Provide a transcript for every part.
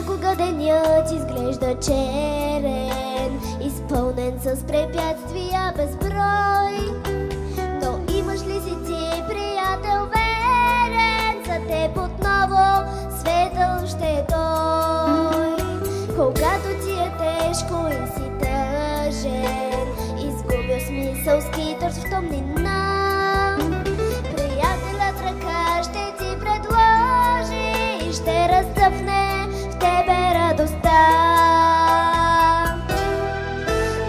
Понякога денят изглежда черен, изпълнен с препятствия безброй. Но имаш ли си ти приятел верен, за теб отново светъл ще той. Когато ти е тежко и си тъжен, изгубя смисъл, скиташ в тъмнина, приятелят ръка ще ти предложи и ще разцъфне в тебе радостта.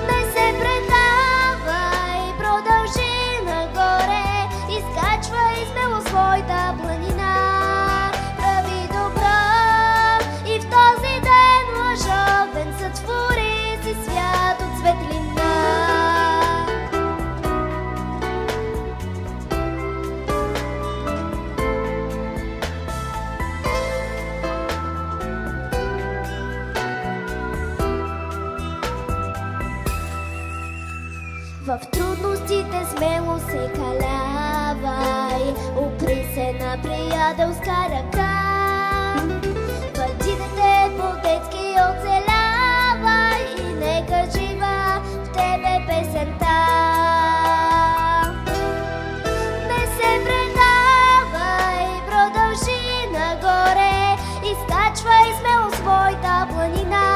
Не се предавай, продължи нагоре, изкачвай смело своята планина. Прави добро и в този ден лъжовен сътвори си свят от светлина. В трудностите смело се калявай, опри се на приятелска ръка. Бъди дете по-детски оцелявай и нека жива в тебе песента. Не се предавай, продължи нагоре, изкачвай смело своята планина.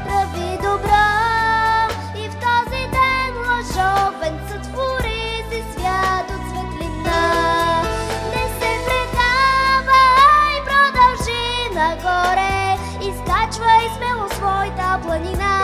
Прави добро и в този ден лъжовен сътвори си свят от светлина. Не се предавай, продължи нагоре, изкачвай смело своята планина.